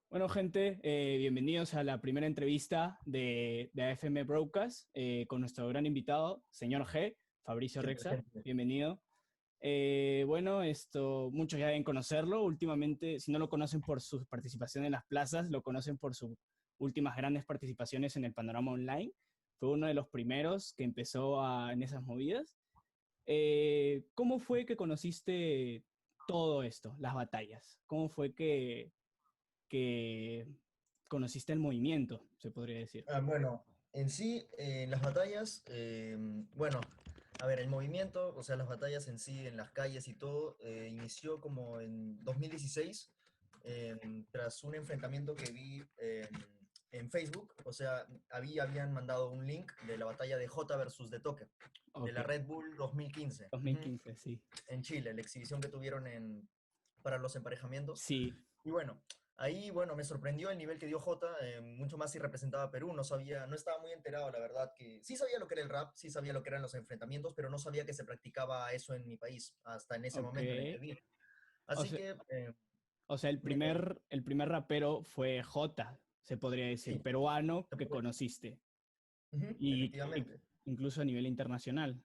Bueno, gente, bienvenidos a la primera entrevista de AFM Broadcast con nuestro gran invitado, señor G, Fabricio Qué tal, Rexa. gente. Bienvenido. Bueno, muchos ya deben conocerlo. Últimamente, si no lo conocen por su participación en las plazas, lo conocen por sus últimas grandes participaciones en el panorama online. Fue uno de los primeros que empezó en esas movidas. ¿Cómo fue que conociste todo esto, las batallas? ¿Cómo fue que conociste el movimiento, se podría decir? Bueno, en sí, en las batallas, bueno, a ver, el movimiento, o sea, las batallas en sí, en las calles y todo, inició como en 2016, tras un enfrentamiento que vi en Facebook. O sea, habían mandado un link de la batalla de J versus de Toque, de Ok, la Red Bull 2015, 2015, sí. en Chile, la exhibición que tuvieron para los emparejamientos. Sí, Y bueno, ahí, bueno, me sorprendió el nivel que dio Jota, mucho más si representaba a Perú. No sabía, no estaba muy enterado, la verdad, que sí sabía lo que era el rap, sí sabía lo que eran los enfrentamientos, pero no sabía que se practicaba eso en mi país, hasta en ese ok. momento en el que vi. O Así sea, que, o sea, me- el primer rapero fue J, se podría decir, sí, peruano se que puede- conociste, ujú, y efectivamente. incluso a nivel internacional.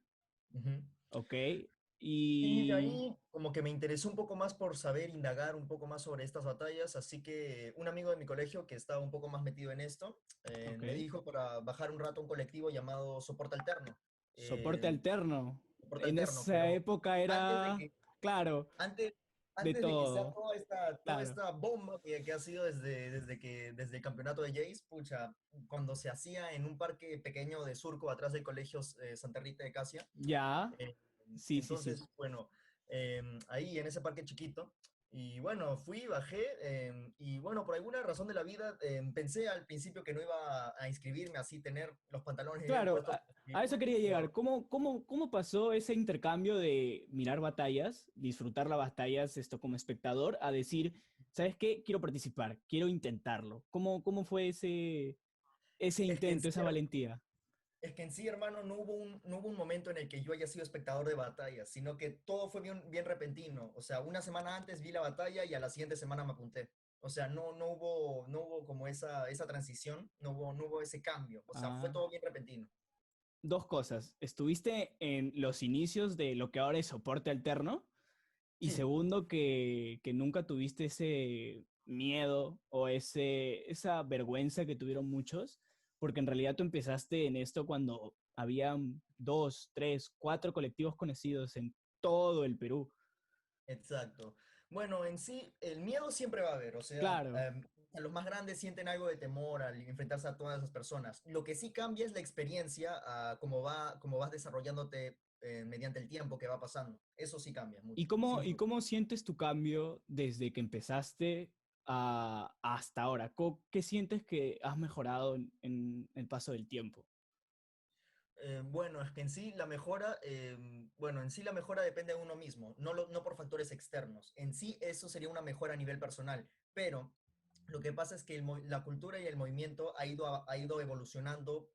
Ujú. Ok, Y de y ahí como que me interesó un poco más por saber, indagar un poco más sobre estas batallas, así que un amigo de mi colegio que estaba un poco más metido en esto, ok. me dijo para bajar un rato un colectivo llamado Soporte Alterno. Soporte Eh, alterno. Soporte En Alterno, esa pero época antes de era, que, claro, antes, de antes de que sea todo, toda claro. esta bomba que ha sido desde el campeonato de Jace, pucha, cuando se hacía en un parque pequeño de Surco, atrás del colegio Santa Rita de Casia. Ya, eh, sí, sí, sí. entonces, bueno, ahí en ese parque chiquito. Y bueno, fui, bajé, y bueno, por alguna razón de la vida, pensé al principio que no iba a inscribirme así, tener los pantalones bien Claro, puestos. a eso quería llegar. Pero ¿Cómo pasó ese intercambio de mirar batallas, disfrutar las batallas esto como espectador, a decir, ¿sabes qué? Quiero participar, quiero intentarlo. ¿Cómo fue ese es que en intento, sí, esa valentía? hermano, no hubo un momento en el que yo haya sido espectador de batallas, sino que todo fue bien, bien repentino. O sea, una semana antes vi la batalla y a la siguiente semana me apunté. O sea, no hubo como esa transición, no hubo ese cambio. O sea, fue Ah, todo bien repentino. dos cosas. Estuviste en los inicios de lo que ahora es soporte alterno. Y Sí, segundo, que nunca tuviste ese miedo o esa vergüenza que tuvieron muchos, porque en realidad tú empezaste en esto cuando habían dos, tres, cuatro colectivos conocidos en todo el Perú. exacto. Bueno, en sí, el miedo siempre va a haber. O sea, Claro. los más grandes sienten algo de temor al enfrentarse a todas esas personas. Lo que sí cambia es la experiencia, cómo vas desarrollándote mediante el tiempo que va pasando. Eso sí cambia ¿Y mucho, cómo, sin y duda. cómo sientes tu cambio desde que empezaste hasta ahora? ¿Qué sientes que has mejorado en el paso del tiempo? Bueno, es que en sí la mejora, bueno, en sí la mejora depende de uno mismo, no por factores externos. En sí eso sería una mejora a nivel personal, pero lo que pasa es que la cultura y el movimiento ha ido evolucionando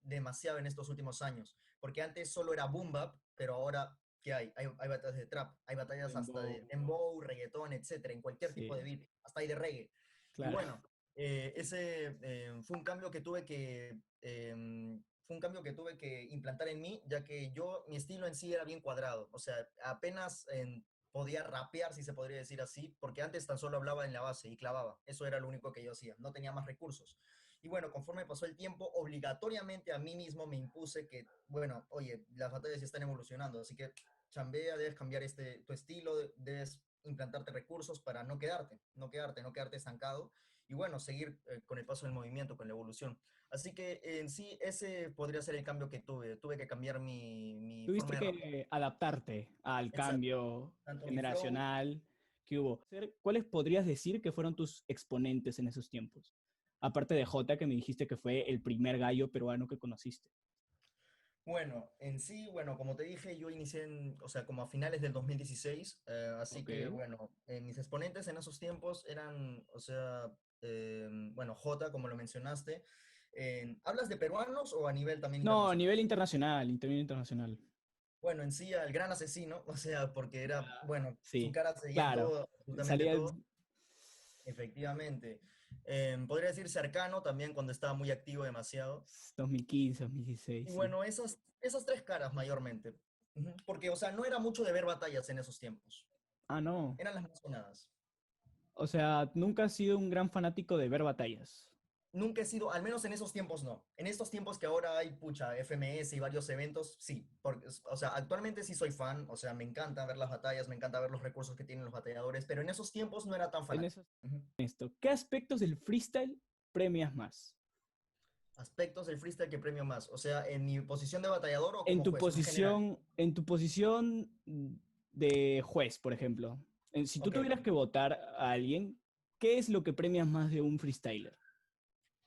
demasiado en estos últimos años, porque antes solo era boom bap, pero ahora, ¿qué hay? Hay batallas de trap, hay batallas hasta Dembow. de dembow, reggaetón, etcétera, en cualquier tipo de Sí, beat, hasta hay de reggae. Y claro. bueno, ese fue un cambio que tuve que implantar en mí, ya que mi estilo en sí era bien cuadrado. O sea, apenas podía rapear, si se podría decir así, porque antes tan solo hablaba en la base y clavaba. Eso era lo único que yo hacía, no tenía más recursos. Y bueno, conforme pasó el tiempo, obligatoriamente a mí mismo me impuse que, bueno, oye, las batallas ya están evolucionando, así que chambea, debes cambiar tu estilo, debes implantarte recursos para no quedarte estancado y bueno, seguir con el paso del movimiento, con la evolución. Así que en sí, ese podría ser el cambio que tuve. Tuve que cambiar mi Tuviste forma de rapear. que adaptarte al Exacto. cambio Tanto mi flow. generacional que hubo. ¿Cuáles podrías decir que fueron tus exponentes en esos tiempos? Aparte de Jota, que me dijiste que fue el primer gallo peruano que conociste. Bueno, en sí, bueno, como te dije, yo inicié o sea, como a finales del 2016, así Ok. que, bueno, mis exponentes en esos tiempos eran, o sea, bueno, J, como lo mencionaste. ¿Hablas de peruanos o a nivel también No, a internacional? nivel internacional, nivel internacional. Bueno, en sí, al gran asesino, o sea, porque era, bueno, su Sí, cara seguía en claro. todo, absolutamente Salía, todo. efectivamente. Podría decir cercano también cuando estaba muy activo demasiado. 2015, Y 2016, sí. bueno, esas tres caras mayormente. Ujú. Porque, o sea, no era mucho de ver batallas en esos tiempos. Ah, no. Eran las más sonadas. O sea, nunca has sido un gran fanático de ver batallas. Nunca he sido, al menos en esos tiempos no. En estos tiempos que ahora hay, pucha, FMS y varios eventos, sí. Porque, o sea, actualmente sí soy fan, o sea, me encanta ver las batallas, me encanta ver los recursos que tienen los batalladores, pero en esos tiempos no era tan En fanático. eso, Ujú. esto. ¿Qué aspectos del freestyle premias más? Aspectos del freestyle que premio más, o sea, en mi posición de batallador o En como tu juez, o en general. en tu posición de juez, por ejemplo. Si tú Ok, tuvieras que votar a alguien, ¿qué es lo que premias más de un freestyler?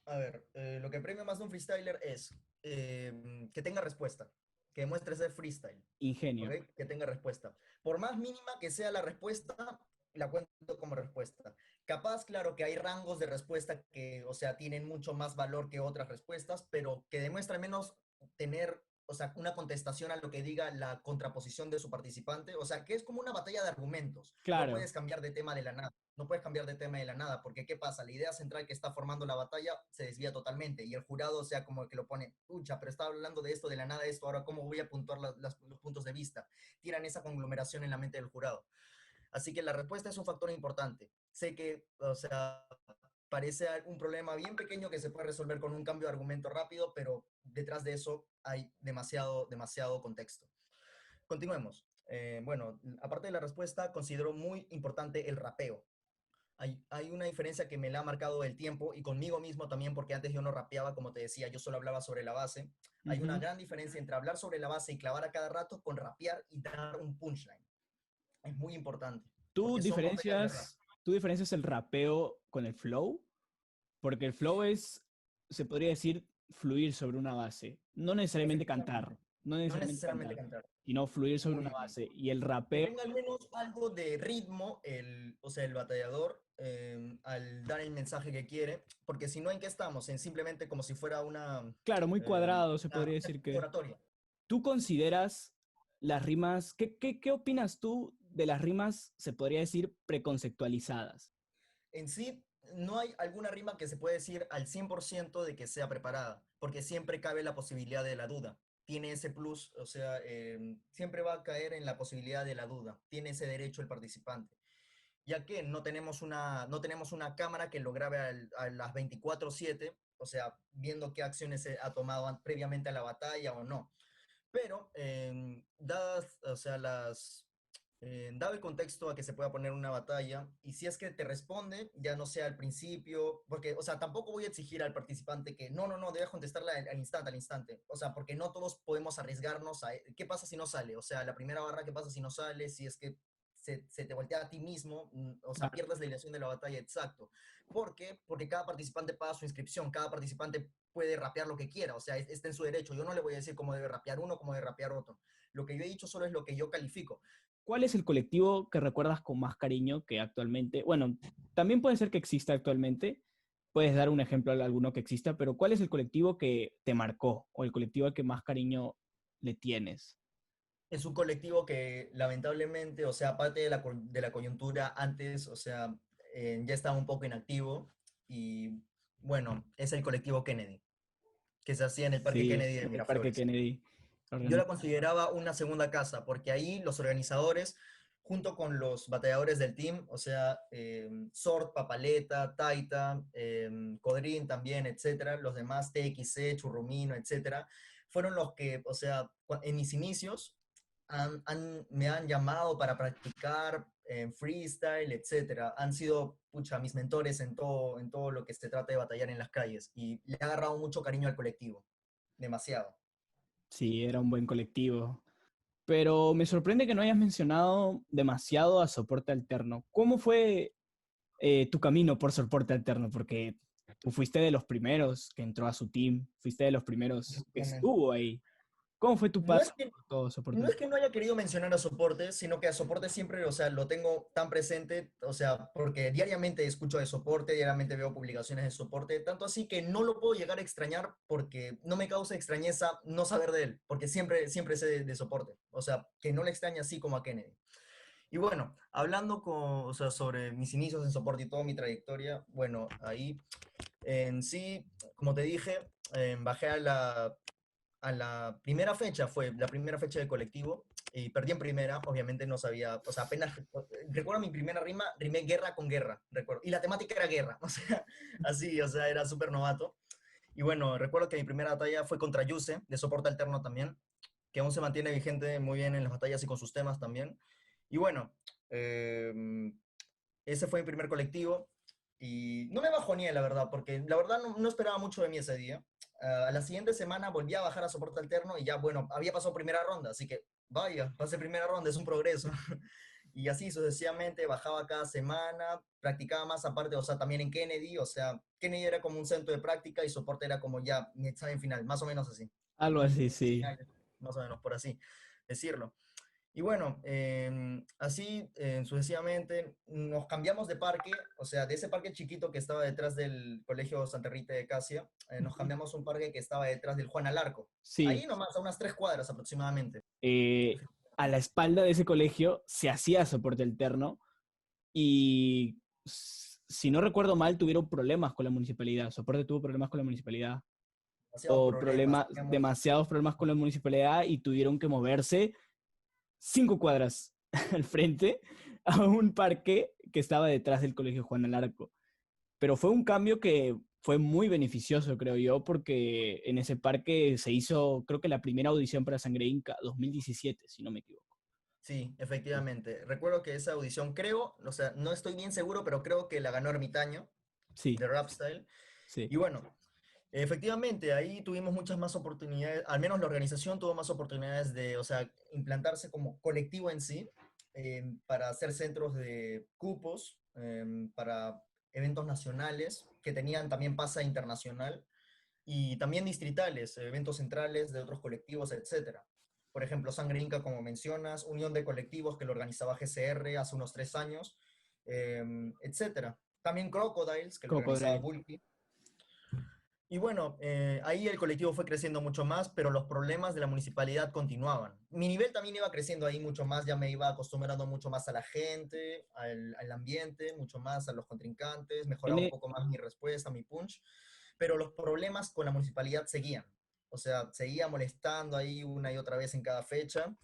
a ver, lo que premio más de un freestyler es que tenga respuesta, que demuestre ser freestyle. ¿Ok? Ingenio. Que tenga respuesta. Por más mínima que sea la respuesta, la cuento como respuesta. Capaz, claro que hay rangos de respuesta que, o sea, tienen mucho más valor que otras respuestas, pero que demuestra al menos tener, o sea, una contestación a lo que diga la contraposición de su participante. O sea, que es como una batalla de argumentos. No Claro, puedes cambiar de tema de la nada. No puedes cambiar de tema de la nada, porque ¿qué pasa? La idea central que está formando la batalla se desvía totalmente y el jurado, o sea, como el que lo pone, pucha, pero estaba hablando de esto, de la nada, esto, ahora ¿cómo voy a puntuar los puntos de vista? Tiran esa conglomeración en la mente del jurado. Así que la respuesta es un factor importante. Sé que, o sea, parece un problema bien pequeño que se puede resolver con un cambio de argumento rápido, pero detrás de eso hay demasiado contexto. Continuemos. Bueno, aparte de la respuesta, considero muy importante el rapeo. Hay una diferencia que me la ha marcado el tiempo y conmigo mismo también, porque antes yo no rapeaba, como te decía, yo solo hablaba sobre la base. Hay una ujú. gran diferencia entre hablar sobre la base y clavar a cada rato con rapear y dar un punchline. Es muy importante, ¿Tú porque son batallas de rap. diferencias, tú diferencias el rapeo con el flow? Porque el flow es, se podría decir, fluir sobre una base. No necesariamente Efectivamente, cantar, no no necesariamente necesariamente cantar, cantar. sino fluir sobre una Muy bien. base. Y el Que rapeo, tenga al menos algo de ritmo, o sea, el batallador, al dar el mensaje que quiere, porque si no, ¿en qué estamos? En simplemente como si fuera claro, muy cuadrado, se podría una decir que... oratoria. ¿Tú consideras las rimas, qué opinas tú de las rimas, se podría decir, preconceptualizadas? En sí, no hay alguna rima que se puede decir al 100% de que sea preparada, porque siempre cabe la posibilidad de la duda. Tiene ese plus, o sea, siempre va a caer en la posibilidad de la duda. Tiene ese derecho el participante, ya que no tenemos una cámara que lo grabe a las 24/7, o sea, viendo qué acciones ha tomado previamente a la batalla o no. Pero, dadas, o sea, dado el contexto a que se pueda poner una batalla, y si es que te responde, ya no sea al principio, porque, o sea, tampoco voy a exigir al participante que no, debes contestarla al instante, o sea, porque no todos podemos arriesgarnos a, ¿qué pasa si no sale? O sea, la primera barra, ¿qué pasa si no sale? Si es que se te voltea a ti mismo, o sea, Claro. pierdes la ilusión de la batalla, exacto. ¿Por qué? Porque cada participante paga su inscripción, cada participante puede rapear lo que quiera, o sea, está en su derecho. Yo no le voy a decir cómo debe rapear uno, cómo debe rapear otro. Lo que yo he dicho solo es lo que yo califico. ¿Cuál es el colectivo que recuerdas con más cariño que actualmente? Bueno, también puede ser que exista actualmente. Puedes dar un ejemplo de alguno que exista, pero ¿cuál es el colectivo que te marcó o el colectivo al que más cariño le tienes? Es un colectivo que lamentablemente, o sea, aparte de la coyuntura antes, o sea, ya estaba un poco inactivo y bueno, es el colectivo Kennedy, que se hacía en el Parque Sí, Kennedy de en el Parque Miraflores. Kennedy. Yo la consideraba una segunda casa, porque ahí los organizadores, junto con los batalladores del team, o sea, Sort, Papaleta, Taita, Codrín también, etcétera, los demás, TXC, Churrumino, etcétera, fueron los que, o sea, en mis inicios me han llamado para practicar freestyle, etcétera. Han sido, pucha, mis mentores en todo lo que se trata de batallar en las calles y le ha agarrado mucho cariño al colectivo, demasiado. Sí, era un buen colectivo. Pero me sorprende que no hayas mencionado demasiado a Soporte Alterno. ¿Cómo fue tu camino por Soporte Alterno? Porque tú fuiste de los primeros que entró a su team, fuiste de los primeros que Efectivamente. estuvo ahí. ¿Cómo fue tu No paso es que, por todo Soporte no es Alterno? que no haya querido mencionar a soporte, sino que a soporte siempre, o sea, lo tengo tan presente, o sea, porque diariamente escucho de soporte, diariamente veo publicaciones de soporte, tanto así que no lo puedo llegar a extrañar porque no me causa extrañeza no saber de él, porque siempre sé de soporte, o sea, que no le extraña así como a Kennedy. Y bueno, hablando o sea, sobre mis inicios en soporte y toda mi trayectoria, bueno, ahí en sí, como te dije, bajé a la primera fecha, fue la primera fecha de colectivo, y perdí en primera, obviamente no sabía, o sea, apenas, recuerdo mi primera rima, rimé guerra con guerra, recuerdo, y la temática era guerra, o sea, así, o sea, era súper novato. Y bueno, recuerdo que mi primera batalla fue contra Yuse, de soporte alterno también, que aún se mantiene vigente muy bien en las batallas y con sus temas también. Y bueno, eh, ese fue mi primer colectivo y no me bajoneé, la verdad, porque la verdad no esperaba mucho de mí ese día. A la siguiente semana volví a bajar a soporte alterno y ya, bueno, había pasado primera ronda, así que vaya, pasé primera ronda, es un progreso. Y así sucesivamente bajaba cada semana, practicaba más aparte, o sea, también en Kennedy, o sea, Kennedy era como un centro de práctica y soporte era como ya mi examen final, más o menos así. Algo así, sí. Finales, más o menos por así decirlo. Y bueno, así sucesivamente nos cambiamos de parque, o sea, de ese parque chiquito que estaba detrás del Colegio Santa Rita de Casia, nos Ujú. cambiamos a un parque que estaba detrás del Juan Alarco. Sí. Ahí nomás, a unas 3 cuadras aproximadamente. Eh, a la espalda de ese colegio se hacía soporte alterno y, si no recuerdo mal, tuvieron problemas con la municipalidad. Soporte tuvo problemas con la municipalidad Demasiados o problemas. demasiados problemas con la municipalidad y tuvieron que moverse 5 cuadras al frente a un parque que estaba detrás del Colegio Juan Alarco. Pero fue un cambio que fue muy beneficioso, creo yo, porque en ese parque se hizo, creo que la primera audición para Sangre Inca, 2017, si no me equivoco. Sí, efectivamente. Recuerdo que esa audición, creo, o sea, no estoy bien seguro, pero creo que la ganó Ermitaño, Sí, de Rap Style. sí. Y bueno, efectivamente, ahí tuvimos muchas más oportunidades, al menos la organización tuvo más oportunidades de, o sea, implantarse como colectivo en sí, para hacer centros de cupos, para eventos nacionales, que tenían también pasa internacional, y también distritales, eventos centrales de otros colectivos, etcétera. Por ejemplo, Sangre Inca, como mencionas, Unión de Colectivos, que lo organizaba GCR hace unos 3 años, etcétera. También Crocodiles, que lo organizaba Cocodrilo. Bulky. Y bueno, ahí el colectivo fue creciendo mucho más, pero los problemas de la municipalidad continuaban. Mi nivel también iba creciendo ahí mucho más, ya me iba acostumbrando mucho más a la gente, al ambiente, mucho más a los contrincantes, En, mejoraba un e- poco más mi respuesta, mi punch, pero los problemas con la municipalidad seguían. O sea, seguía molestando ahí una y otra vez en cada fecha.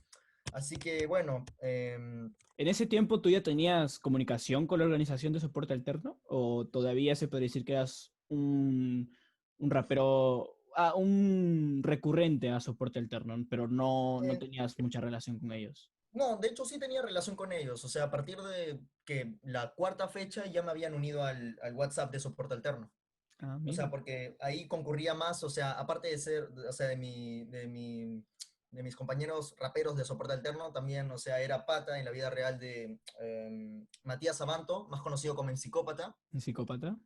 Así que bueno, en ese tiempo, ¿tú ya tenías comunicación con la organización de soporte alterno? ¿O todavía se puede decir que eras un rapero, un recurrente a soporte alterno, pero no eh, tenías mucha relación con ellos? no, de hecho sí tenía relación con ellos. O sea, a partir de que la cuarta fecha ya me habían unido al WhatsApp de soporte alterno. Ah, O mira. sea, porque ahí concurría más, o sea, aparte de ser, o sea, de mis compañeros raperos de soporte alterno, también, o sea, era pata en la vida real de Matías Abanto, más conocido como el Psicópata, ¿Un psicópata?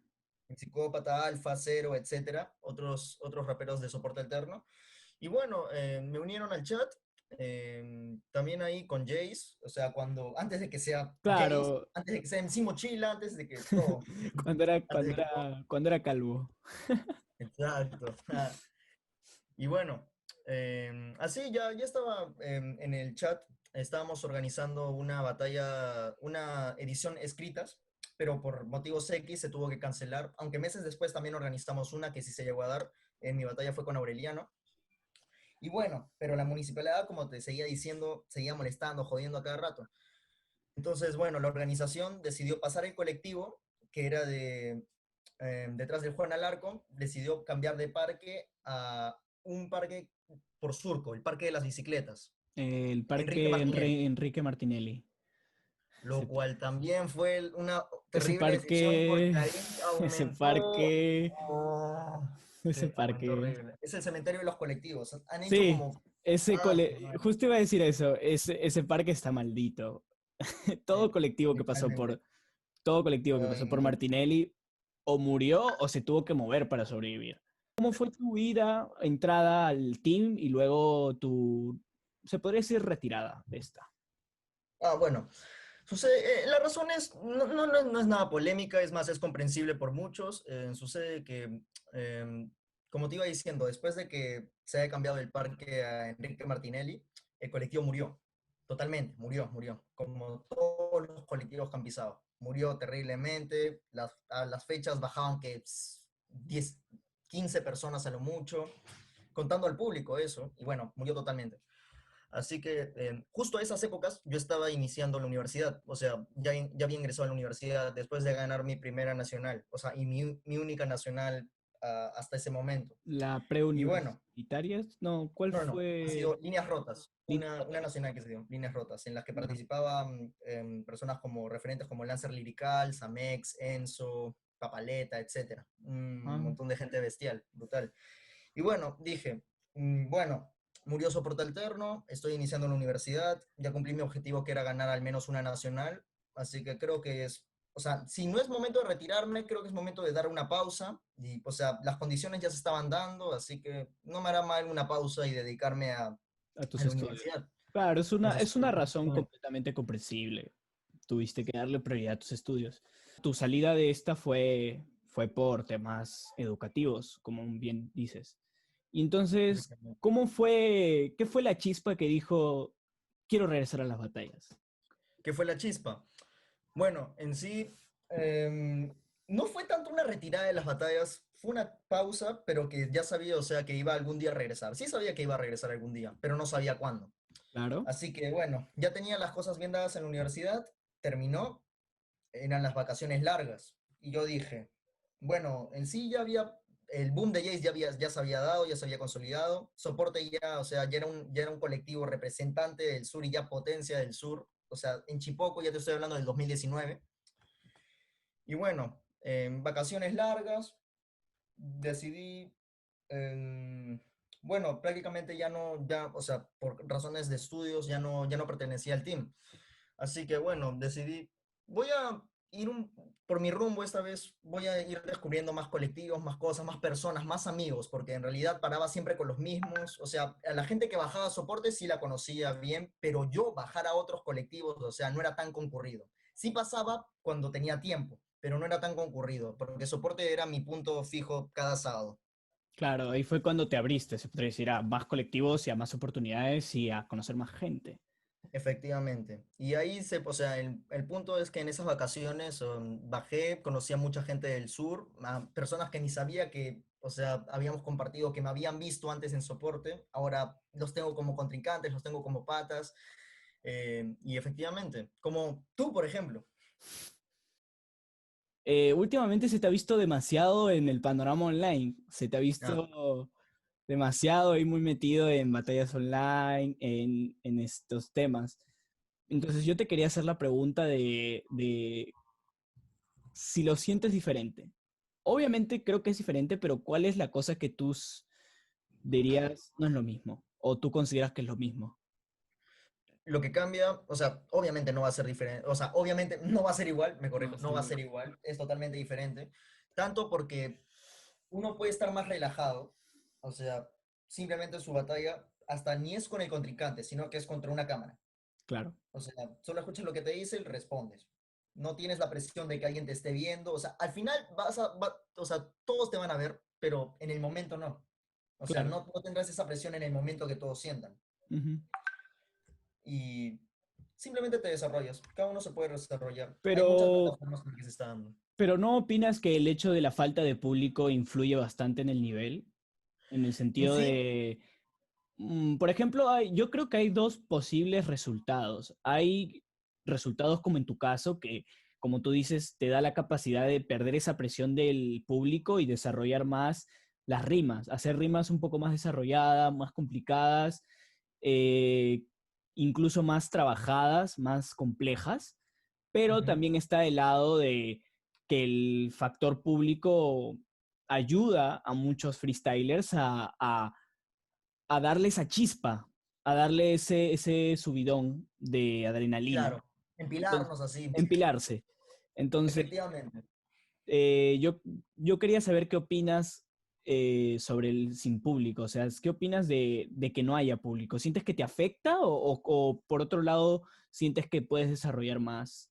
el Psicópata, Alfa, Cero, etcétera, otros raperos de soporte alterno. Y bueno, me unieron al chat, también ahí con Jace, o sea, antes de que sea Jace, Claro, antes de que sea MC Mochila, antes de que todo, antes de que todo. cuando era calvo. Exacto. Y bueno, así ya estaba en el chat, estábamos organizando una batalla, una edición escritas, pero por motivos X se tuvo que cancelar, aunque meses después también organizamos una que sí se llegó a dar, en mi batalla fue con Aureliano. Y bueno, pero la municipalidad, como te seguía diciendo, seguía molestando, jodiendo a cada rato. Entonces, bueno, la organización decidió pasar el colectivo, que era detrás del Juan Alarco, decidió cambiar de parque a un parque por Surco, el Parque de las Bicicletas, El Enrique parque Martinelli, Enrique Martinelli. lo Ese, cual también fue una ese terrible decisión porque parque, ahí ese aumentó, parque, oh, ese sí, aumentó parque. horrible. Es el cementerio de los colectivos. Han hecho Sí, como, su madre, justo iba a decir eso, ese parque está maldito. sí, Todo colectivo que pasó literalmente. todo colectivo que pasó por Ay, Martinelli o murió o se tuvo que mover para sobrevivir. ¿Cómo fue tu ida, entrada al team y luego se podría decir retirada de esta? bueno, sucede, la razón es, no es nada polémica, es más, es comprensible por muchos. Sucede que, como te iba diciendo, después de que se haya cambiado el parque a Enrique Martinelli, el colectivo murió. Totalmente, murió, como todos los colectivos que han pisado. Murió terriblemente, a las fechas bajaban que 10, 15 personas a lo mucho, contando al público eso, y bueno, murió totalmente. Así que justo a esas épocas yo estaba iniciando la universidad, o sea, ya había ingresado a la universidad después de ganar mi primera nacional, o sea, y mi única nacional hasta ese momento. ¿La Y bueno, preuniversitaria? No, ¿cuál no, ha fue? sido líneas rotas, Línea una Rotas. nacional que se dio, líneas rotas, en las que Ya. participaban personas como referentes como Lancer Lirical, Samex, Enzo, Papaleta, etcétera. Un Ah, montón de gente bestial, brutal. Y bueno, dije, bueno, murió soporte alterno, estoy iniciando la universidad, ya cumplí mi objetivo que era ganar al menos una nacional, así que creo que es, o sea, si no es momento de retirarme, creo que es momento de dar una pausa, y, o sea, las condiciones ya se estaban dando, así que no me hará mal una pausa y dedicarme a a tus la estudios. universidad. Claro, es una Necesito. razón completamente comprensible. Tuviste que darle prioridad a tus estudios. Tu salida de esta fue por temas educativos, como bien dices. Y entonces, ¿qué fue la chispa que dijo, quiero regresar a las batallas? ¿Qué fue la chispa? Bueno, en sí, no fue tanto una retirada de las batallas, fue una pausa, pero que ya sabía, o sea, que iba algún día a regresar. Sí sabía que iba a regresar algún día, pero no sabía cuándo. Claro. Así que bueno, ya tenía las cosas bien dadas en la universidad, terminó, eran las vacaciones largas. Y yo dije, bueno, en sí ya había, el boom de Jace ya se había dado, ya se había consolidado. Soporte ya, o sea, ya era un colectivo representante del sur y ya potencia del sur. O sea, en Chipoco ya te estoy hablando del 2019. Y bueno, en vacaciones largas decidí, em, bueno, prácticamente ya no, ya, o sea, por razones de estudios ya no pertenecía al team. Así que bueno, decidí, voy a ir por mi rumbo esta vez, voy a ir descubriendo más colectivos, más cosas, más personas, más amigos, porque en realidad paraba siempre con los mismos, o sea, a la gente que bajaba soporte sí la conocía bien, pero yo bajar a otros colectivos, o sea, no era tan concurrido. Sí pasaba cuando tenía tiempo, pero no era tan concurrido, porque soporte era mi punto fijo cada sábado. Claro, ahí fue cuando te abriste, se podría decir, a más colectivos y a más oportunidades y a conocer más gente. Efectivamente. Y ahí o sea, el punto es que en esas vacaciones bajé, conocí a mucha gente del sur, a personas que ni sabía que, o sea, habíamos compartido, que me habían visto antes en soporte, ahora los tengo como contrincantes, los tengo como patas, y efectivamente, como tú, por ejemplo. Últimamente se te ha visto demasiado en el panorama online, se te ha Ah, visto demasiado ahí muy metido en batallas online, en estos temas. Entonces yo te quería hacer la pregunta de si lo sientes diferente. Obviamente creo que es diferente, pero ¿cuál es la cosa que dirías no es lo mismo? ¿O tú consideras que es lo mismo? lo que cambia, o sea, obviamente no va a ser diferente, o sea, obviamente no va a ser igual, me No va corrijo, a no ser va a igual. ser igual, es totalmente diferente, tanto porque uno puede estar más relajado, o sea, simplemente su batalla hasta ni es con el contrincante, sino que es contra una cámara. Claro, O sea, solo escuchas lo que te dice y respondes. No tienes la presión de que alguien te esté viendo, o sea, al final o sea, todos te van a ver, pero en el momento no. O sea, claro. no tendrás esa presión en el momento que todos sientan. Ujú. Y simplemente te desarrollas. Cada uno se puede desarrollar. Hay muchas Pero, plataformas en las que se está dando. pero ¿no opinas que el hecho de la falta de público influye bastante en el nivel? En el En sentido sí, de, por ejemplo, yo creo que hay dos posibles resultados. Hay resultados como en tu caso, que como tú dices, te da la capacidad de perder esa presión del público y desarrollar más las rimas, hacer rimas un poco más desarrolladas, más complicadas, eh, incluso más trabajadas, más complejas, pero ujú, también está el lado de que el factor público ayuda a muchos freestylers a darle esa chispa, a darle ese subidón de adrenalina. claro, Entonces, empilarnos así. empilarse. Entonces, Efectivamente. eh, yo, yo quería saber qué opinas sobre el sin público. O sea, ¿qué opinas de que no haya público? ¿Sientes que te afecta o por otro lado sientes que puedes desarrollar más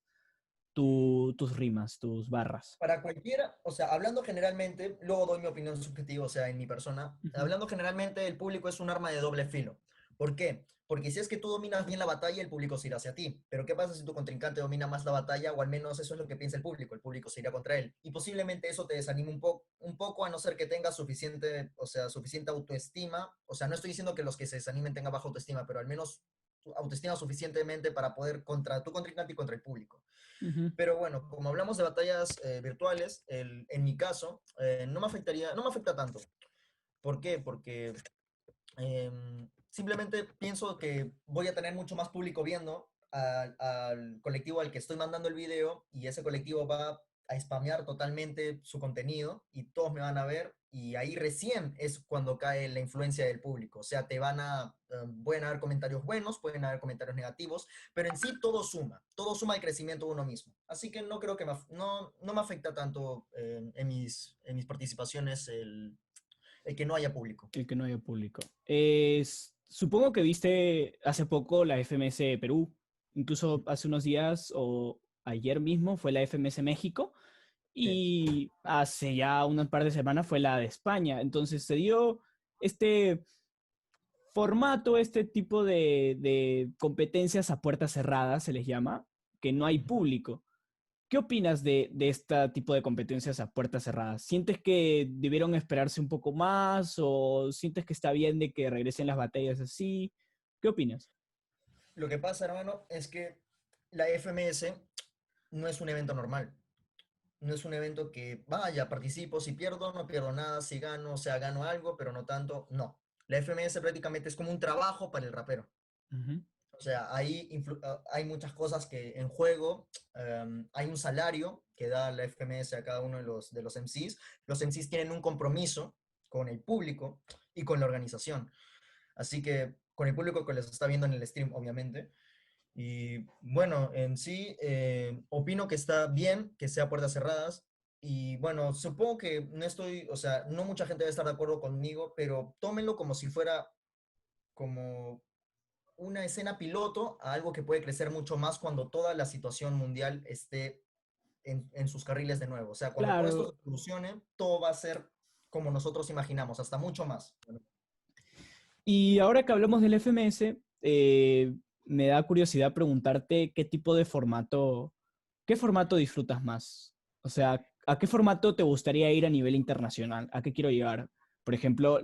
tus rimas, tus barras? Para cualquiera, o sea, hablando generalmente, luego doy mi opinión subjetiva, o sea, en mi persona, Ujú. hablando generalmente, el público es un arma de doble filo, ¿Por qué? Porque si es que tú dominas bien la batalla, el público se irá hacia ti. Pero ¿qué pasa si tu contrincante domina más la batalla? O al menos eso es lo que piensa el público se irá contra él. Y posiblemente eso te desanime un poco a no ser que tengas suficiente, o sea, suficiente autoestima. O sea, no estoy diciendo que los que se desanimen tengan baja autoestima, pero al menos autoestima suficientemente para poder contra tu contrincante y contra el público. Ujú. Pero bueno, como hablamos de batallas virtuales, en mi caso, no me afecta tanto. ¿Por qué? Porque simplemente pienso que voy a tener mucho más público viendo al colectivo al que estoy mandando el video y ese colectivo va a spamear totalmente su contenido y todos me van a ver y ahí recién es cuando cae la influencia del público. O sea, pueden haber comentarios buenos, pueden haber comentarios negativos, pero en sí todo suma al crecimiento de uno mismo. Así que no creo que no me afecta tanto en mis participaciones el que no haya público. El que no haya público. Supongo que viste hace poco la FMS de Perú, incluso hace unos días o ayer mismo fue la FMS México Sí. y hace ya un par de semanas fue la de España. Entonces se dio este formato, este tipo de competencias a puertas cerradas, se les llama, que no hay Ujú. público. ¿Qué opinas de este tipo de competencias a puertas cerradas? ¿Sientes que debieron esperarse un poco más o sientes que está bien de que regresen las batallas así? ¿Qué opinas? Lo que pasa, hermano, es que la FMS no es un evento normal. No es un evento que, vaya, participo, si pierdo, no pierdo nada, si gano, o sea, gano algo, pero no tanto. No. La FMS prácticamente es como un trabajo para el rapero. Ujú. O sea, hay muchas cosas que en juego, hay un salario que da la FMS a cada uno de los MCs. Los MCs tienen un compromiso con el público y con la organización. Así que con el público que les está viendo en el stream, obviamente. Y bueno, en sí, opino que está bien que sea puertas cerradas. Y bueno, supongo que no estoy, o sea, no mucha gente debe estar de acuerdo conmigo, pero tómenlo como si fuera como una escena piloto a algo que puede crecer mucho más cuando toda la situación mundial esté en sus carriles de nuevo. O sea, cuando todo esto Claro. se solucione, todo va a ser como nosotros imaginamos, hasta mucho más. Y ahora que hablamos del FMS, me da curiosidad preguntarte qué formato disfrutas más. O sea, ¿a qué formato te gustaría ir a nivel internacional? ¿A qué quiero llegar? Por ejemplo,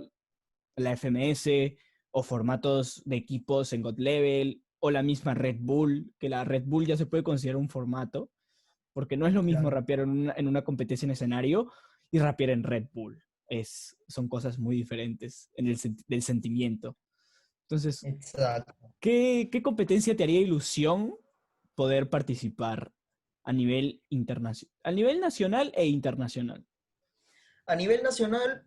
la FMS o formatos de equipos en God Level o la misma Red Bull, que la Red Bull ya se puede considerar un formato, porque no es lo mismo Claro. rapear en una competencia en escenario y rapear en Red Bull. Son cosas muy diferentes del sentimiento. Entonces, Exacto. ¿qué competencia te haría ilusión poder participar a nivel internacional, a nivel nacional e internacional? A nivel nacional,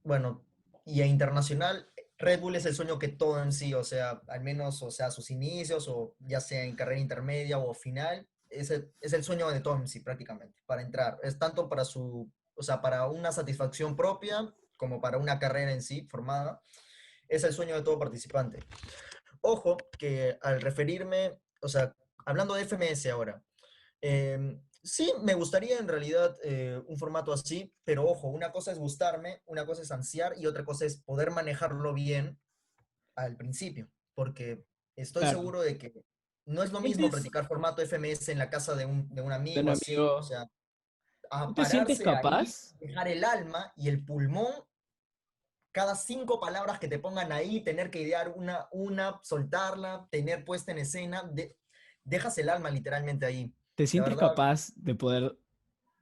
bueno, y a internacional, Red Bull es el sueño que todo en sí, o sea, al menos, o sea, sus inicios, o ya sea en carrera intermedia o final, es el sueño de todo en sí prácticamente, para entrar. Es tanto para o sea, para una satisfacción propia como para una carrera en sí formada. Es el sueño de todo participante. Ojo que al referirme, o sea, hablando de FMS ahora, sí, me gustaría en realidad un formato así, pero ojo, una cosa es gustarme, una cosa es ansiar y otra cosa es poder manejarlo bien al principio, porque estoy Claro. seguro de que no es lo mismo ¿Sientes practicar formato FMS en la casa de un de un amigo así, o amigo, sea, a ¿tú te sientes pararse ahí, capaz? dejar el alma y el pulmón, cada 5 palabras que te pongan ahí, tener que idear soltarla, tener puesta en escena, dejas el alma literalmente ahí. ¿Te La sientes verdad, capaz de poder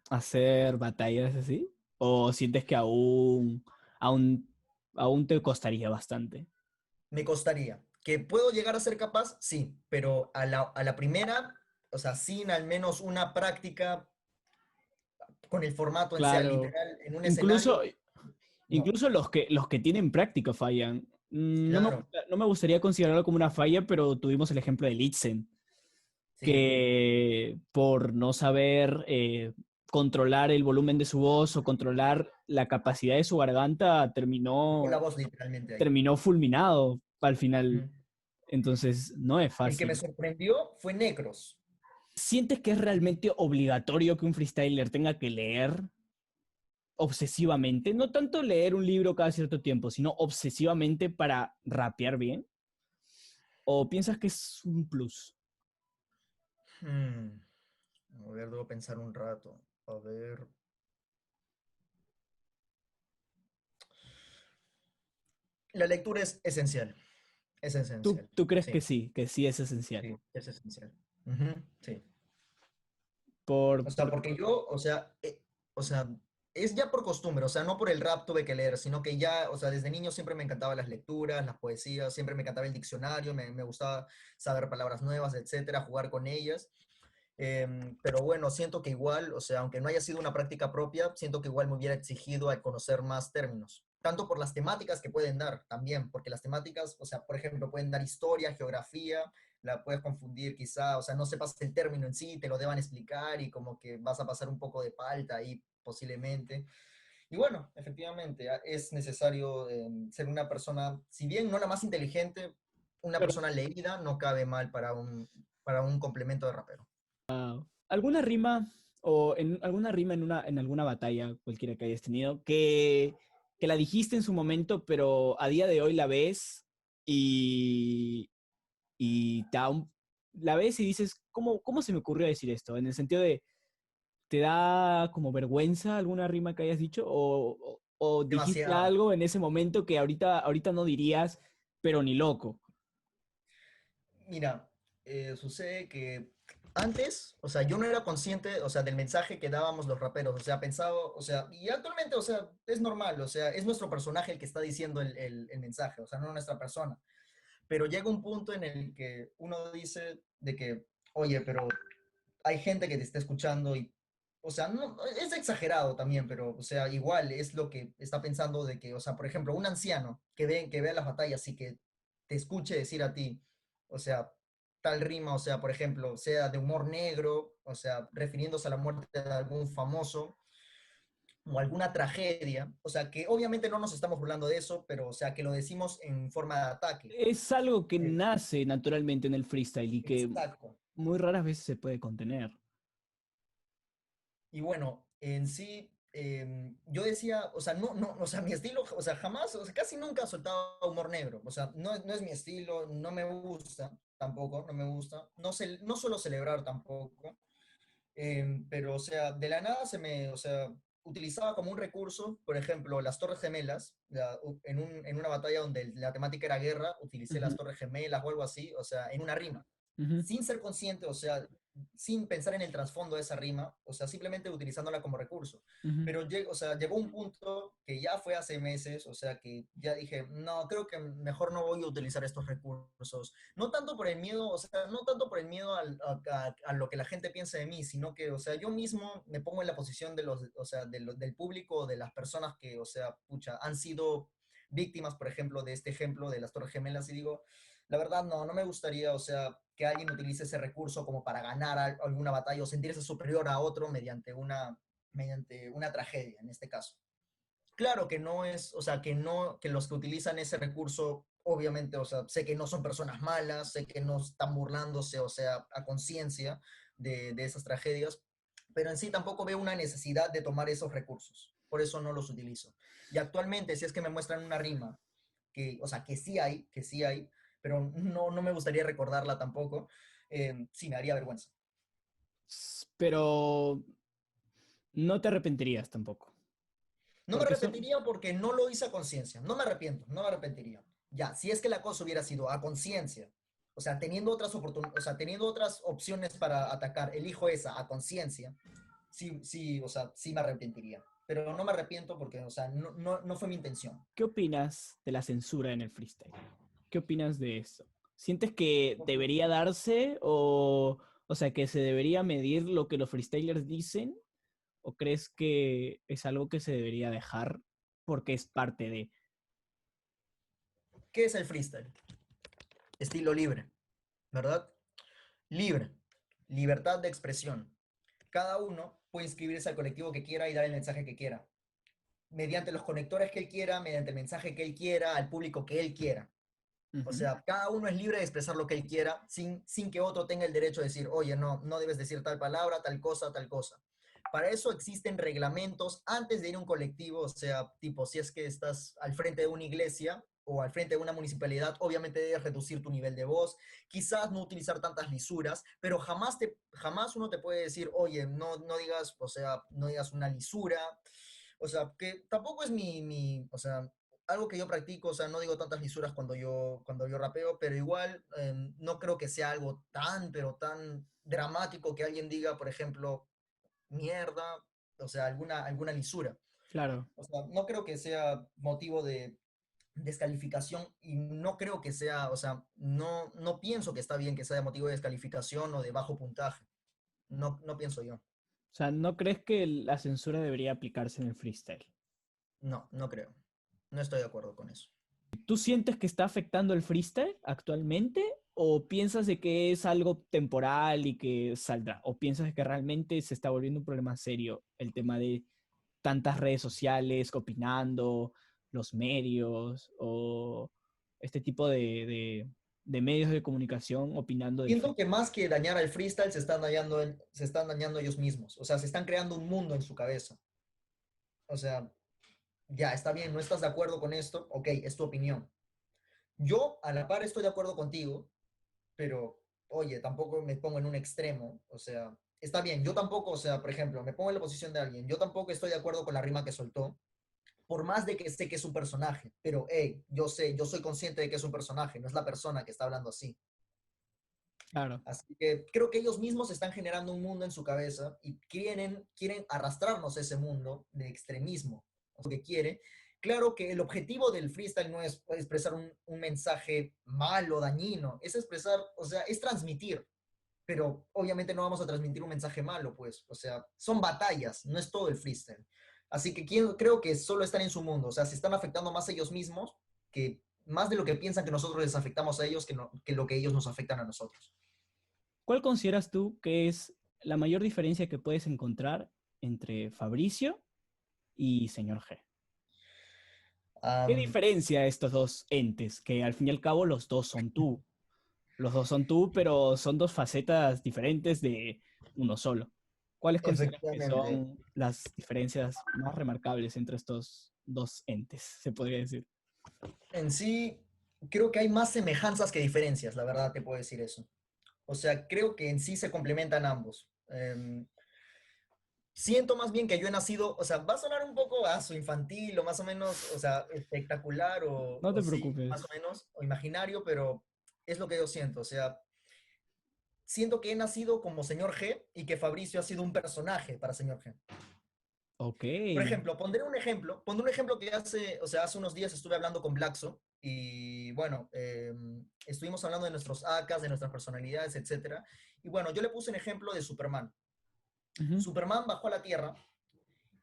hacer batallas así? ¿O sientes que aún, aún te costaría bastante? me costaría. ¿Que puedo llegar a ser capaz? Sí, pero a la primera, o sea, sin al menos una práctica con el formato en sea Claro. literal, en un Incluso, escenario, no. incluso los que tienen práctica fallan. Claro, No me gustaría considerarlo como una falla, pero tuvimos el ejemplo de Litzen, sí. que por no saber controlar el volumen de su voz o controlar la capacidad de su garganta, Dejó la voz literalmente ahí. terminó fulminado al final. Ujú. Entonces, no es El que me fácil. sorprendió fue Necros. ¿Sientes que es realmente obligatorio que un freestyler tenga que leer? obsesivamente, no tanto leer un libro cada cierto tiempo, sino obsesivamente para rapear bien? ¿O piensas que es un plus? Hmm, A ver, debo pensar un rato. A ver. La lectura es esencial. Es esencial. ¿Tú crees Sí, que sí es esencial? sí, es esencial. Ujú, sí. Por, O sea, por- porque yo, o sea, es ya por costumbre, o sea, no por el rap tuve que leer, sino que ya, o sea, desde niño siempre me encantaban las lecturas, las poesías, siempre me encantaba el diccionario, me gustaba saber palabras nuevas, etcétera, jugar con ellas. Pero bueno, siento que igual, o sea, aunque no haya sido una práctica propia, siento que igual me hubiera exigido a conocer más términos, tanto por las temáticas que pueden dar también, porque las temáticas, o sea, por ejemplo, pueden dar historia, geografía, la puedes confundir quizá, o sea, no sepas el término en sí, te lo deban explicar y como que vas a pasar un poco de palta ahí posiblemente. Y bueno, efectivamente, es necesario ser una persona, si bien no la más inteligente, una pero, persona leída no cabe mal para un complemento de rapero. ¿alguna rima o en alguna rima en alguna batalla cualquiera que hayas tenido que la dijiste en su momento, pero a día de hoy la ves y, y la ves y dices, ¿cómo se me ocurrió decir esto? En el sentido de, ¿te da como vergüenza alguna rima que hayas dicho? ¿O dijiste Demasiado. algo en ese momento que ahorita no dirías, pero ni loco? Mira, sucede que antes, o sea, yo no era consciente, o sea, del mensaje que dábamos los raperos, o sea, pensaba, o sea, y actualmente, o sea, es normal, o sea, es nuestro personaje el que está diciendo el mensaje, o sea, no nuestra persona. Pero llega un punto en el que uno dice de que, oye, pero hay gente que te está escuchando y, o sea, no, es exagerado también, pero, o sea, igual es lo que está pensando de que, o sea, por ejemplo, un anciano que vea las batallas y que te escuche decir a ti, o sea, tal rima, o sea, por ejemplo, sea de humor negro, o sea, refiriéndose a la muerte de algún famoso o alguna tragedia, o sea, que obviamente no nos estamos burlando de eso, pero, o sea, que lo decimos en forma de ataque. Es algo que Eh, nace naturalmente en el freestyle y que exacto. muy raras veces se puede contener. Y bueno, en sí, yo decía, o sea, o sea, mi estilo, o sea, jamás, o sea, casi nunca he soltado humor negro, o sea, no es mi estilo, no me gusta tampoco, no me gusta, no suelo celebrar tampoco, pero, o sea, de la nada o sea, utilizaba como un recurso, por ejemplo, las Torres Gemelas, en una batalla donde la temática era guerra, utilicé las Ujú, Torres Gemelas o algo así, o sea, en una rima ujú, sin ser consciente, o sea, sin pensar en el trasfondo de esa rima, o sea, simplemente utilizándola como recurso. ujú. Pero o sea, llegó un punto que ya fue hace meses, o sea, que ya dije, no, creo que mejor no voy a utilizar estos recursos. No tanto por el miedo, o sea, no tanto por el miedo a lo que la gente piense de mí, sino que, o sea, yo mismo me pongo en la posición de o sea, del público, de las personas que, o sea, pucha, han sido víctimas, por ejemplo, de este ejemplo de las Torres Gemelas y digo, la verdad no me gustaría, o sea, que alguien utilice ese recurso como para ganar alguna batalla o sentirse superior a otro mediante una tragedia, en este caso. Claro que no es, o sea, que los que utilizan ese recurso, obviamente, o sea, sé que no son personas malas, sé que no están burlándose, o sea, a conciencia de esas tragedias, pero en sí tampoco veo una necesidad de tomar esos recursos. Por eso no los utilizo. Y actualmente, si es que me muestran una rima o sea, que sí hay, pero no me gustaría recordarla tampoco, sí me daría vergüenza. Pero no te arrepentirías tampoco. No me Porque eso, arrepentiría porque no lo hice a conciencia, no me arrepiento, no me arrepentiría. Ya, si es que la cosa hubiera sido a conciencia, o sea, o sea, teniendo otras opciones para atacar, elijo esa a conciencia, sí, o sea, sí me arrepentiría. Pero no me arrepiento porque, o sea, no fue mi intención. ¿qué opinas de la censura en el freestyle? ¿Qué opinas de eso? ¿Sientes que debería darse o sea, que se debería medir lo que los freestylers dicen? ¿O crees que es algo que se debería dejar porque es parte de? ¿Qué es el freestyle? Estilo libre, ¿verdad? Libre, libertad de expresión. Cada uno puede inscribirse al colectivo que quiera y dar el mensaje que quiera, mediante los conectores que él quiera, mediante el mensaje que él quiera, al público que él quiera. O Ujú. sea, cada uno es libre de expresar lo que él quiera sin que otro tenga el derecho de decir, oye, no debes decir tal palabra, tal cosa, tal cosa. Para eso existen reglamentos antes de ir a un colectivo, o sea, tipo, si es que estás al frente de una iglesia o al frente de una municipalidad, obviamente debes reducir tu nivel de voz, quizás no utilizar tantas lisuras, pero jamás uno te puede decir, oye, no digas, o sea, no digas una lisura, o sea, que tampoco es o sea, algo que yo practico, o sea, no digo tantas lisuras cuando yo rapeo, pero igual no creo que sea algo pero tan dramático que alguien diga, por ejemplo, mierda, o sea, alguna lisura. Claro. O sea, no creo que sea motivo de descalificación y no creo que sea, o sea, no pienso que está bien que sea motivo de descalificación o de bajo puntaje. No pienso yo. O sea, ¿no crees que la censura debería aplicarse en el freestyle? No creo. No estoy de acuerdo con eso. ¿Tú sientes que está afectando el freestyle actualmente o piensas de que es algo temporal y que saldrá? ¿O piensas que realmente se está volviendo un problema serio el tema de tantas redes sociales opinando, los medios o este tipo de medios de comunicación opinando del Siento freestyle? que más que dañar al freestyle, se están dañando ellos mismos. O sea, se están creando un mundo en su cabeza. O sea, ya, está bien, no estás de acuerdo con esto, ok, es tu opinión. Yo, a la par, estoy de acuerdo contigo, pero, oye, tampoco me pongo en un extremo. O sea, está bien, yo tampoco, o sea, por ejemplo, me pongo en la posición de alguien. Yo tampoco estoy de acuerdo con la rima que soltó, por más de que sé que es un personaje. Pero, hey, yo soy consciente de que es un personaje, no es la persona que está hablando así. Claro. Así que creo que ellos mismos están generando un mundo en su cabeza y quieren arrastrarnos a ese mundo de extremismo. Lo que quiere. Claro que el objetivo del freestyle no es expresar un mensaje malo, dañino, es expresar, o sea, es transmitir, pero obviamente no vamos a transmitir un mensaje malo, pues, o sea, son batallas, no es todo el freestyle. Así que creo que solo están en su mundo, o sea, se están afectando más a ellos mismos, que más de lo que piensan que nosotros les afectamos a ellos, que lo que ellos nos afectan a nosotros. ¿Cuál consideras tú que es la mayor diferencia que puedes encontrar entre Fabricio y Señor G? ¿Qué Um, diferencia estos dos entes? Que al fin y al cabo los dos son tú. Los dos son tú, pero son dos facetas diferentes de uno solo. ¿Cuáles consideras que Efectivamente. son las diferencias más remarcables entre estos dos entes, se podría decir? En sí, creo que hay más semejanzas que diferencias, la verdad te puedo decir eso. O sea, creo que en sí se complementan ambos. Siento más bien que yo he nacido, o sea, va a sonar un poco a su infantil o más o menos, o sea, espectacular No o te sí, más o preocupes. menos, o imaginario, pero es lo que yo siento. O sea, siento que he nacido como señor G y que Fabricio ha sido un personaje para señor G. Ok. Por ejemplo, pondré un ejemplo que o sea, hace unos días estuve hablando con Blackso y bueno, estuvimos hablando de nuestros AKs, de nuestras personalidades, etcétera. Y bueno, yo le puse un ejemplo de Superman. Ujú. Superman bajó a la Tierra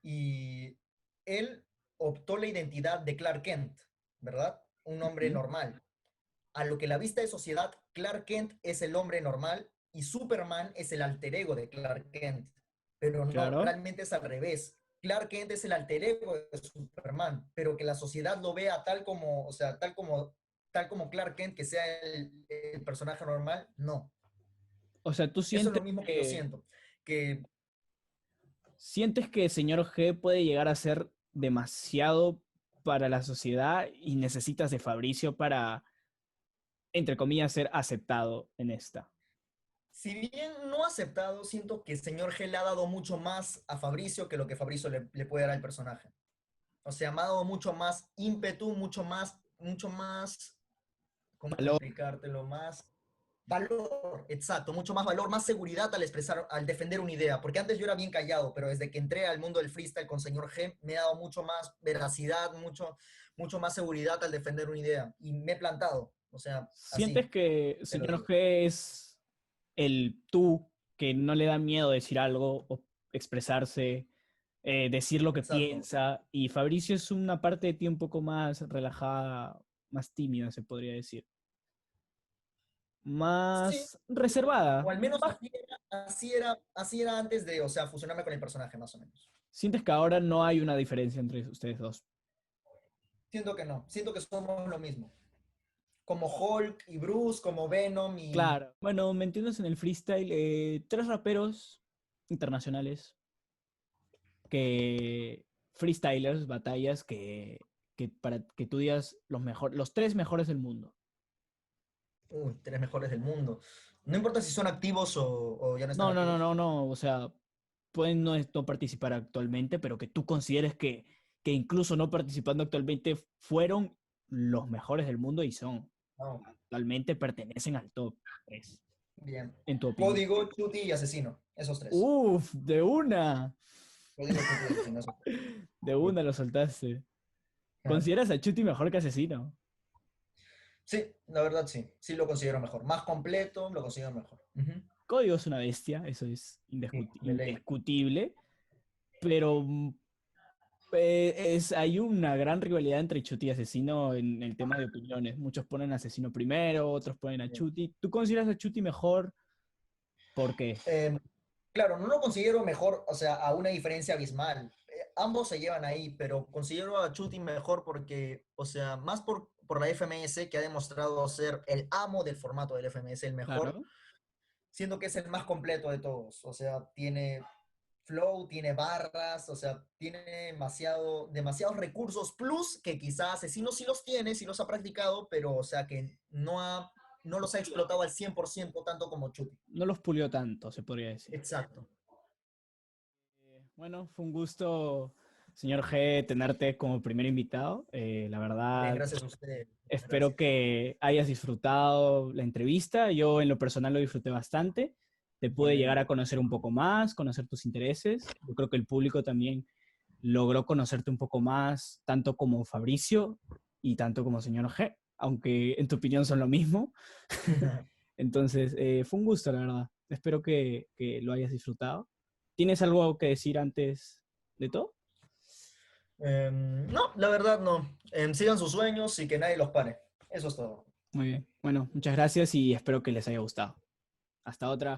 y él optó la identidad de Clark Kent, ¿verdad? Un hombre Ujú. normal. A lo que la vista de sociedad, Clark Kent es el hombre normal y Superman es el alter ego de Clark Kent. Pero no, Claro. realmente es al revés. Clark Kent es el alter ego de Superman, pero que la sociedad lo vea tal como, o sea, tal como Clark Kent, que sea el personaje normal, no. O sea, tú Eso es lo mismo que yo siento, que sientes que Señor G puede llegar a ser demasiado para la sociedad y necesitas de Fabricio para, entre comillas, ser aceptado en esta. si bien no aceptado, siento que el señor G le ha dado mucho más a Fabricio que lo que Fabricio le puede dar al personaje. O sea, me ha dado mucho más ímpetu, mucho más, ¿cómo Valor. explicártelo? Más valor, exacto, mucho más valor, más seguridad al defender una idea. Porque antes yo era bien callado, pero desde que entré al mundo del freestyle con señor G, me ha dado mucho más veracidad, mucho más seguridad al defender una idea. Y me he plantado, o sea, ¿Sientes así, que te lo Señor digo. G es el tú que no le da miedo decir algo o expresarse, decir lo que Exacto. piensa, y Fabricio es una parte de ti un poco más relajada, más tímida, se podría decir, Sí, más sí, reservada? o al menos así era antes de, o sea, fusionarme con el personaje, más o menos. ¿Sientes que ahora no hay una diferencia entre ustedes dos? Siento que no, siento que somos lo mismo. Como Hulk y Bruce, como Venom y... Claro. Bueno, me entiendes en el freestyle, tres raperos internacionales. que freestylers, batallas que para que tú digas los tres mejores del mundo. Uy, tres mejores del mundo. No importa si son activos o ya no están No, no, no, activos. no, no. O sea, pueden no participar actualmente, pero que tú consideres que incluso no participando actualmente fueron los mejores del mundo y son. No, Actualmente pertenecen al top 3, bien. en tu opinión. Código, Chuti y Asesino. Esos tres. Uf, de una. Código, Chuti y Asesino. Esos tres. De Sí. una lo soltaste. Ajá. ¿Consideras a Chuti mejor que Asesino? Sí, la verdad sí. Sí lo considero mejor. Más completo, lo considero mejor. Ujú. Código es una bestia, eso es Sí, de ley. indiscutible, pero hay una gran rivalidad entre Chuti y Asesino en el tema de opiniones. Muchos ponen a Asesino primero, otros ponen a Bien. Chuti. ¿Tú consideras a Chuti mejor? ¿Por qué? Claro, no lo considero mejor, o sea, a una diferencia abismal. Ambos se llevan ahí, pero considero a Chuti mejor porque, o sea, más por la FMS que ha demostrado ser el amo del formato del FMS, el mejor, Claro. siendo que es el más completo de todos. O sea, tiene flow, tiene barras, o sea, tiene demasiados recursos plus que quizás Asesino sí los tiene, sí los ha practicado, pero o sea que no los ha explotado al 100% tanto como Chuti. No los pulió tanto, se podría decir. Exacto. Bueno, fue un gusto, señor G, tenerte como primer invitado. La Bien, verdad, gracias a usted. espero Gracias. que hayas disfrutado la entrevista. Yo en lo personal lo disfruté bastante. Te pude llegar a Igualmente. conocer un poco más, conocer tus intereses. Yo creo que el público también logró conocerte un poco más, tanto como Fabricio y tanto como señor G, aunque en tu opinión son lo mismo. Entonces, fue un gusto, la verdad. Espero que lo hayas disfrutado. ¿Tienes algo que decir antes de todo? No, la verdad no. Sigan sus sueños y que nadie los pare. Eso es todo. Muy bien. Bueno, muchas gracias y espero que les haya gustado. Hasta otra.